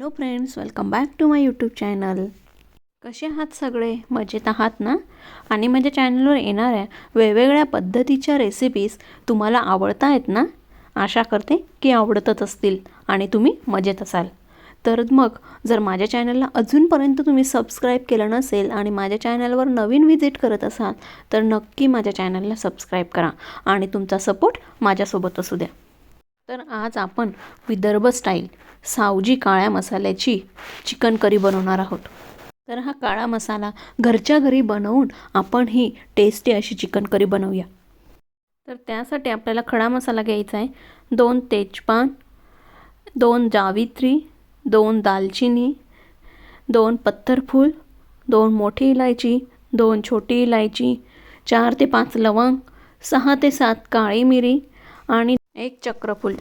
Hello friends, welcome back to my YouTube channel. कसे आहात सगळे? मजेत आहात ना? आणि माझ्या चॅनलवर येणाऱ्या वेगवेगळ्या पद्धतीच्या रेसिपीज तुम्हाला आवडत आहेत ना? आशा करते की आवडतच असतील आणि तुम्ही मजेत असाल. तर मग जर माझ्या चॅनलला अजूनपर्यंत तुम्ही सबस्क्राईब केलं नसेल आणि माझ्या चॅनलवर नवीन व्हिजिट करत असाल तर नक्की माझ्या चॅनलला सबस्क्राईब करा आणि तुमचा सपोर्ट माझ्यासोबत असू द्या. तर आज आपण विदर्भ स्टाईल सावजी काळ्या मसाल्याची चिकन करी बनवणार आहोत. तर हा काळा मसाला घरच्या घरी बनवून आपण ही टेस्टी अशी चिकन करी बनवूया. तर त्यासाठी आपल्याला खडा मसाला घ्यायचा आहे. 2 तेजपान, 2 जावित्री, 2 दालचिनी, 2 पत्थरफूल, 2 मोठी इलायची, 2 छोटी इलायची, 4 ते 5 लवंग, 6 ते 7 काळी मिरी आणि 1 चक्रफूल.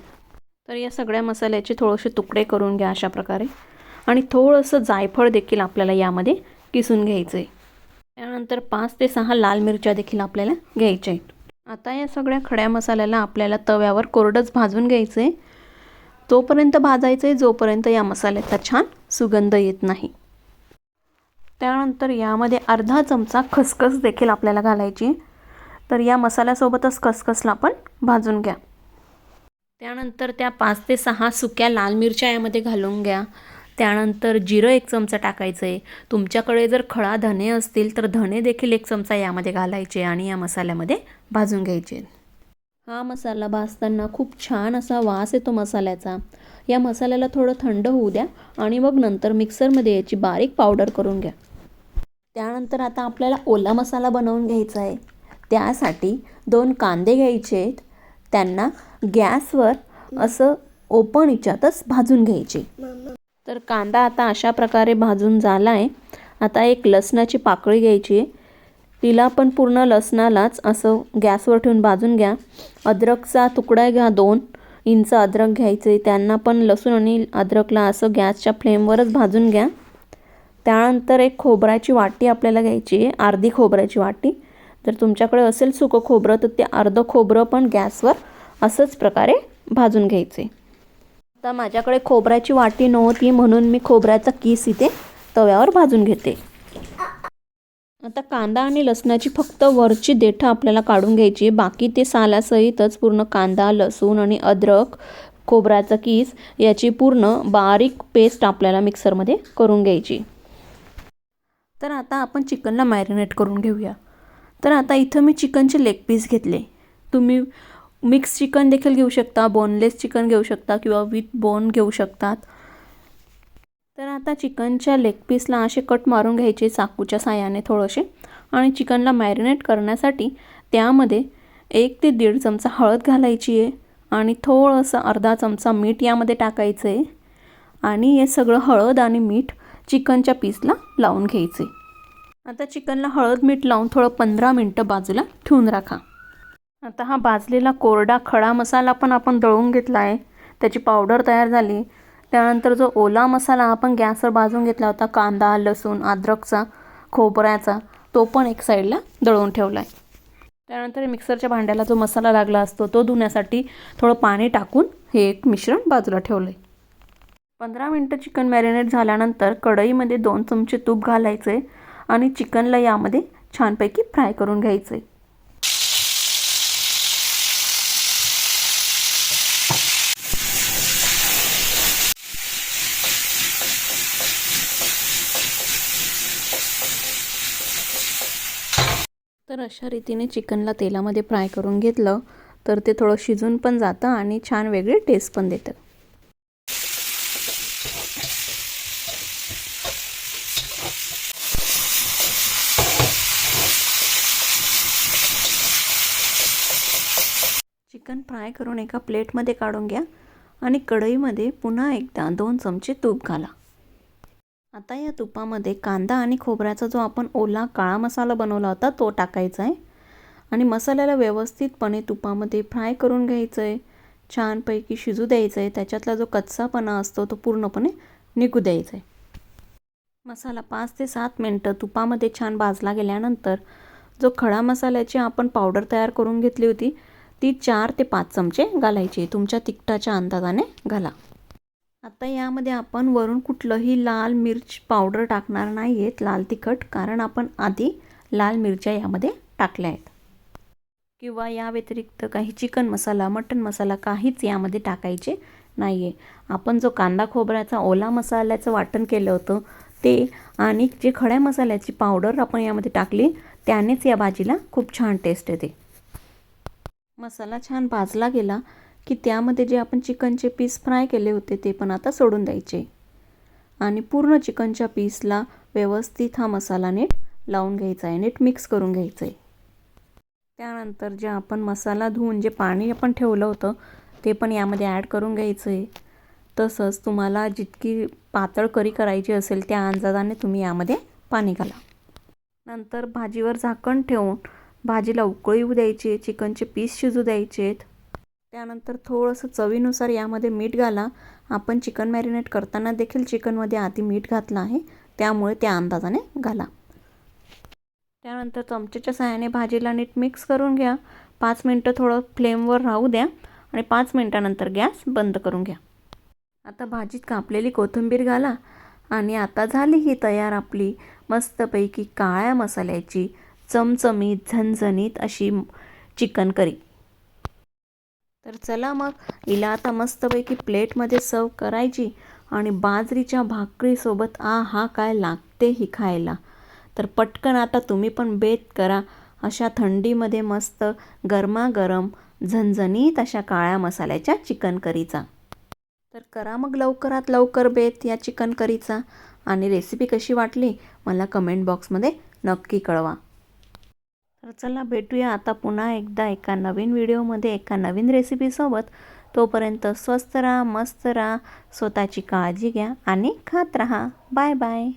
तर या सगळ्या मसाल्याचे थोडेसे तुकडे करून घ्या अशा प्रकारे. आणि थोडंसं जायफळ देखील आपल्याला यामध्ये किसून घ्यायचं आहे. त्यानंतर 5 ते 6 लाल मिरच्या देखील आपल्याला घ्यायच्या आहेत. आता या सगळ्या खड्या मसाल्याला आपल्याला तव्यावर कोरडंच भाजून घ्यायचं आहे. तोपर्यंत भाजायचं आहे जोपर्यंत या मसाल्याचा छान सुगंध येत नाही. त्यानंतर यामध्ये अर्धा चमचा खसखस देखील आपल्याला घालायची. तर या मसाल्यासोबतच खसखसला पण भाजून घ्या. त्यानंतर त्या 5 ते 6 सुक्या लाल मिरच्या यामध्ये घालून घ्या. त्यानंतर जिरं 1 चमचा टाकायचं आहे. तुमच्याकडे जर खडा धने असतील तर धने देखील 1 चमचा यामध्ये घालायचे आणि या मसाल्यामध्ये भाजून घ्यायचे. हा मसाला भाजताना खूप छान असा वास येतो मसाल्याचा. या मसाल्याला थोडं थंड होऊ द्या आणि मग नंतर मिक्सरमध्ये याची बारीक पावडर करून घ्या. त्यानंतर आता आपल्याला ओला मसाला बनवून घ्यायचा आहे. त्यासाठी 2 कांदे घ्यायचे आहेत. त्यांना गॅसवर असं ओपन याच्यातच भाजून घ्यायचे. तर कांदा आता अशा प्रकारे भाजून झाला आहे. आता एक लसणाची पाकळी घ्यायची आहे. तिला पण पूर्ण लसणालाच असं गॅसवर ठेवून भाजून घ्या. अद्रकचा तुकडा घ्या, 2 इंच अद्रक घ्यायचे. त्यांना पण लसूण आणि अद्रकला असं गॅसच्या फ्लेमवरच भाजून घ्या. त्यानंतर एक खोबऱ्याची वाटी आपल्याला घ्यायची आहे, अर्धी खोबऱ्याची वाटी. जर तुमच्याकडे असेल सुकं खोबरं तर ते अर्धं खोबरं पण गॅसवर असंच प्रकारे भाजून घ्यायचे. आता माझ्याकडे खोबऱ्याची वाटी नव्हती म्हणून मी खोबऱ्याचा किस इथे तव्यावर भाजून घेते. आता कांदा आणि लसणाची फक्त वरची देठं आपल्याला काढून घ्यायची. बाकी ते सालासहितच पूर्ण कांदा, लसूण आणि अद्रक, खोबऱ्याचा किस याची पूर्ण बारीक पेस्ट आपल्याला मिक्सरमध्ये करून घ्यायची. तर आता आपण चिकनला मॅरिनेट करून घेऊया. तर आता इथं मी चिकनचे लेग पीस घेतले. तुम्ही मिक्स चिकन देखील घेऊ शकता, बोनलेस चिकन घेऊ शकता किंवा विथ बोन घेऊ शकतात. तर आता चिकनच्या लेग पीसला असे कट मारून घ्यायचे चाकूच्या साहाय्याने थोडेसे. आणि चिकनला मॅरिनेट करण्यासाठी त्यामध्ये 1 ते 1.5 चमचा हळद घालायची आहे आणि थोडंसं अर्धा चमचा मीठ यामध्ये टाकायचं आहे. आणि हे सगळं हळद आणि मीठ चिकनच्या पीसला लावून घ्यायचे. आता चिकनला हळद मीठ लावून थोडं 15 मिनटं बाजूला ठेवून राखा. आता हा भाजलेला कोरडा खडा मसाला पण आपण दळून घेतला आहे. त्याची पावडर तयार झाली. त्यानंतर जो ओला मसाला आपण गॅसवर भाजून घेतला होता, कांदा, लसूण, अद्रकचा, खोबऱ्याचा, तो पण एक साईडला दळून ठेवला आहे. त्यानंतर मिक्सरच्या भांड्याला जो मसाला लागला असतो तो धुण्यासाठी थोडं पाणी टाकून हे एक मिश्रण बाजूला ठेवलं आहे. 15 मिनटं चिकन मॅरिनेट झाल्यानंतर कढईमध्ये 2 चमचे तूप घालायचे आणि चिकनला यामध्ये छानपैकी फ्राय करून घ्यायचे. तर अशा रीतीने चिकनला तेलामध्ये फ्राय करून घेतलं तर ते थोडं शिजून पण जातं आणि छान वेगळी टेस्ट पण देतं. चिकन फ्राय करून एका प्लेटमध्ये काढून घ्या आणि कढईमध्ये पुन्हा एकदा 2 चमचे तूप घाला. आता या तुपामध्ये कांदा आणि खोबऱ्याचा जो आपण ओला काळा मसाला बनवला होता तो टाकायचा आहे आणि मसाल्याला व्यवस्थितपणे तुपामध्ये फ्राय करून घ्यायचं आहे. छानपैकी शिजू द्यायचं आहे. त्याच्यातला जो कच्चापणा असतो तो पूर्णपणे निघू द्यायचा आहे. मसाला 5 ते 7 मिनटं तुपामध्ये छान भाजला गेल्यानंतर जो खडा मसाल्याची आपण पावडर तयार करून घेतली होती ती 4 ते 5 चमचे घालायची. तुमच्या तिखटाच्या अंदाजाने घाला. आता यामध्ये आपण वरून कुठलंही लाल मिर्च पावडर टाकणार नाही आहेत, लाल तिखट, कारण आपण आधी लाल मिरच्या यामध्ये टाकल्या आहेत. किंवा या व्यतिरिक्त काही चिकन मसाला, मटन मसाला काहीच यामध्ये टाकायचे नाही आहे. आपण जो कांदा खोबऱ्याचा ओला मसाल्याचं वाटण केलं होतं ते आणि जे खड्या मसाल्याची पावडर आपण यामध्ये टाकली त्यानेच या भाजीला खूप छान टेस्ट येते. मसाला छान भाजला गेला की त्यामध्ये जे आपण चिकनचे पीस फ्राय केले होते ते पण आता सोडून द्यायचे आणि पूर्ण चिकनच्या पीसला व्यवस्थित हा मसाला नीट लावून घ्यायचा आहे, नीट मिक्स करून घ्यायचं आहे. त्यानंतर जे आपण मसाला धुवून जे पाणी आपण ठेवलं होतं ते पण यामध्ये ॲड करून घ्यायचं आहे. तसंच तुम्हाला जितकी पातळ करी करायची असेल त्या अंदाजाने तुम्ही यामध्ये पाणी घाला. नंतर भाजीवर झाकण ठेवून भाजीला उकळी येऊ द्यायची, चिकनचे पीस शिजू द्यायचे. त्यानंतर थोडंसं चवीनुसार यामध्ये मीठ घाला. आपण चिकन मॅरिनेट करताना देखील चिकनमध्ये आधी मीठ घातलं आहे, त्यामुळे त्या अंदाजाने घाला. त्यानंतर चमच्याच्या सहाय्याने भाजीला नीट मिक्स करून घ्या. 5 मिनटं थोडं फ्लेमवर राहू द्या आणि 5 मिनटानंतर गॅस बंद करून घ्या. आता भाजीत कापलेली कोथिंबीर घाला आणि आता झाली ही तयार आपली मस्तपैकी काळ्या मसाल्याची चमचमीत झणझणीत अशी चिकन करी. तर चला मग हिला आता मस्तपैकी प्लेटमध्ये सर्व करायची आणि बाजरीच्या भाकरीसोबत हा काय लागते ही खायला. तर पटकन आता तुम्ही पण बेत करा अशा थंडीमध्ये मस्त गरमागरम झणझणीत अशा काळ्या मसाल्याच्या चिकन करीचा. तर करा मग लवकरात लवकर बेत या चिकन करीचा आणि रेसिपी कशी वाटली मला कमेंट बॉक्समध्ये नक्की कळवा. तर चला भेटूया आता पुन्हा एकदा एका नवीन व्हिडिओमध्ये एका नवीन रेसिपीसोबत. तोपर्यंत स्वस्त राहा, मस्त राहा, स्वतःची काळजी घ्या आणि खात राहा. Bye bye.